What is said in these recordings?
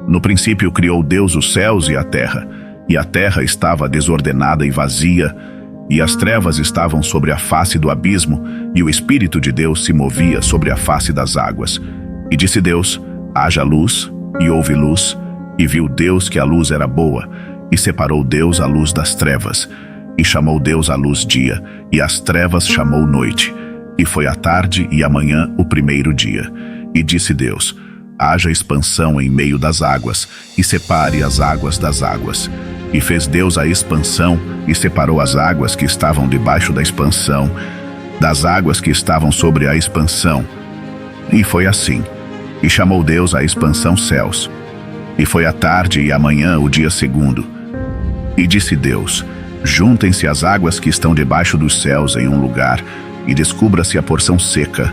No princípio criou Deus os céus e a terra estava desordenada e vazia, e as trevas estavam sobre a face do abismo, e o Espírito de Deus se movia sobre a face das águas. E disse Deus: haja luz, e houve luz, e viu Deus que a luz era boa, e separou Deus a luz das trevas. E chamou Deus a luz dia, e as trevas chamou noite. E foi a tarde e a manhã o primeiro dia. E disse Deus: haja expansão em meio das águas, e separe as águas das águas. E fez Deus a expansão, e separou as águas que estavam debaixo da expansão, das águas que estavam sobre a expansão. E foi assim. E chamou Deus a expansão céus. E foi a tarde e a manhã o dia segundo. E disse Deus: juntem-se as águas que estão debaixo dos céus em um lugar, e descubra-se a porção seca.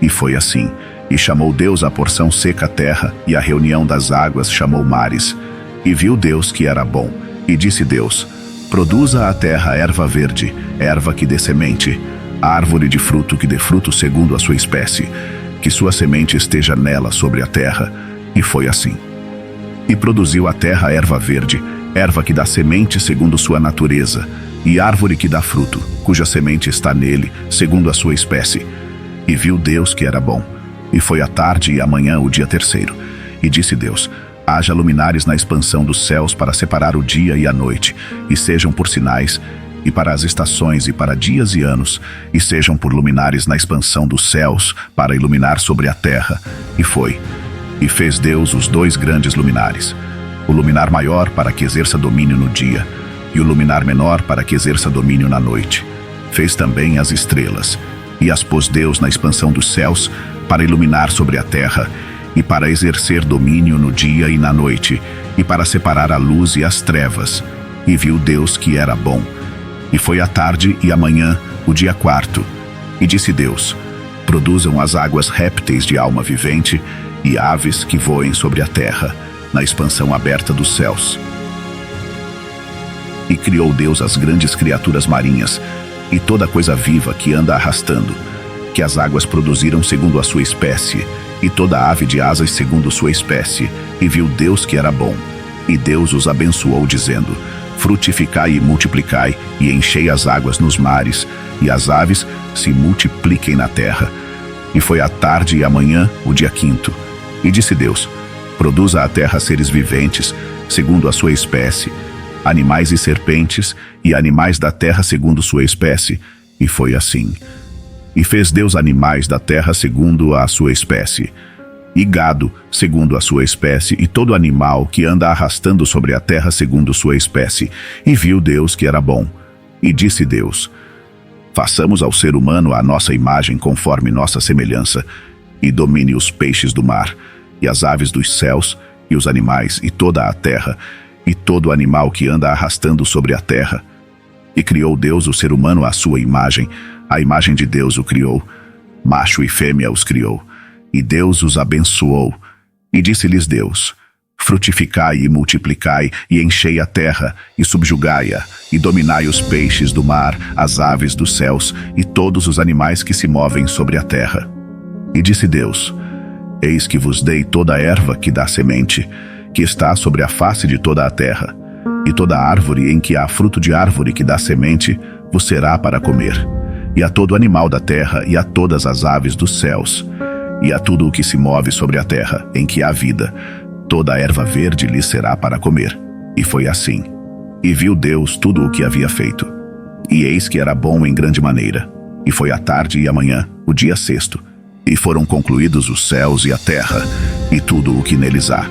E foi assim. E chamou Deus a porção seca terra, e a reunião das águas chamou mares. E viu Deus que era bom. E disse Deus: produza a terra erva verde, erva que dê semente, árvore de fruto que dê fruto segundo a sua espécie, que sua semente esteja nela sobre a terra. E foi assim. E produziu a terra erva verde, erva que dá semente segundo sua natureza, e árvore que dá fruto, cuja semente está nele, segundo a sua espécie. E viu Deus que era bom. E foi a tarde e a manhã o dia terceiro. E disse Deus: haja luminares na expansão dos céus para separar o dia e a noite, e sejam por sinais, e para as estações, e para dias e anos, e sejam por luminares na expansão dos céus, para iluminar sobre a terra. E foi. E fez Deus os dois grandes luminares, o luminar maior para que exerça domínio no dia, e o luminar menor para que exerça domínio na noite. Fez também as estrelas, e as pôs Deus na expansão dos céus, para iluminar sobre a terra, e para exercer domínio no dia e na noite, e para separar a luz e as trevas. E viu Deus que era bom. E foi a tarde e a manhã o dia quarto. E disse Deus: produzam as águas répteis de alma vivente, e aves que voem sobre a terra, na expansão aberta dos céus. E criou Deus as grandes criaturas marinhas, e toda coisa viva que anda arrastando, que as águas produziram segundo a sua espécie, e toda ave de asas segundo sua espécie. E viu Deus que era bom. E Deus os abençoou, dizendo: frutificai e multiplicai, e enchei as águas nos mares, e as aves se multipliquem na terra. E foi a tarde e a manhã o dia quinto. E disse Deus: produza a terra seres viventes, segundo a sua espécie, animais e serpentes, e animais da terra segundo sua espécie. E foi assim. E fez Deus animais da terra segundo a sua espécie, e gado segundo a sua espécie, e todo animal que anda arrastando sobre a terra segundo sua espécie. E viu Deus que era bom. E disse Deus: façamos ao ser humano a nossa imagem conforme nossa semelhança, e domine os peixes do mar, e as aves dos céus, e os animais, e toda a terra, e todo animal que anda arrastando sobre a terra. E criou Deus o ser humano à sua imagem, a imagem de Deus o criou, macho e fêmea os criou. E Deus os abençoou. E disse-lhes Deus: frutificai e multiplicai, e enchei a terra, e subjugai-a, e dominai os peixes do mar, as aves dos céus, e todos os animais que se movem sobre a terra. E disse Deus: eis que vos dei toda a erva que dá semente, que está sobre a face de toda a terra, e toda árvore em que há fruto de árvore que dá semente, vos será para comer, e a todo animal da terra, e a todas as aves dos céus, e a tudo o que se move sobre a terra, em que há vida, toda a erva verde lhe será para comer. E foi assim. E viu Deus tudo o que havia feito. E eis que era bom em grande maneira. E foi a tarde e a manhã, o dia sexto. E foram concluídos os céus e a terra, e tudo o que neles há.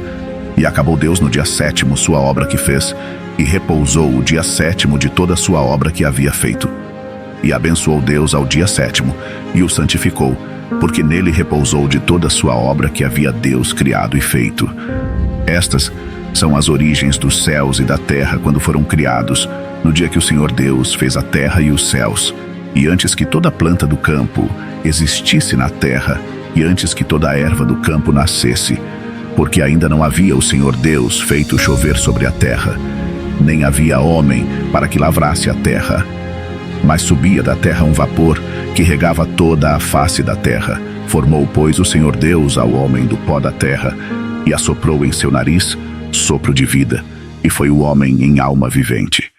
E acabou Deus no dia sétimo sua obra que fez, e repousou o dia sétimo de toda a sua obra que havia feito. E abençoou Deus ao dia sétimo, e o santificou, porque nele repousou de toda a sua obra que havia Deus criado e feito. Estas são as origens dos céus e da terra quando foram criados, no dia que o Senhor Deus fez a terra e os céus, e antes que toda planta do campo existisse na terra, e antes que toda a erva do campo nascesse, porque ainda não havia o Senhor Deus feito chover sobre a terra, nem havia homem para que lavrasse a terra. Mas subia da terra um vapor que regava toda a face da terra. Formou, pois, o Senhor Deus ao homem do pó da terra, e assoprou em seu nariz sopro de vida, e foi o homem em alma vivente.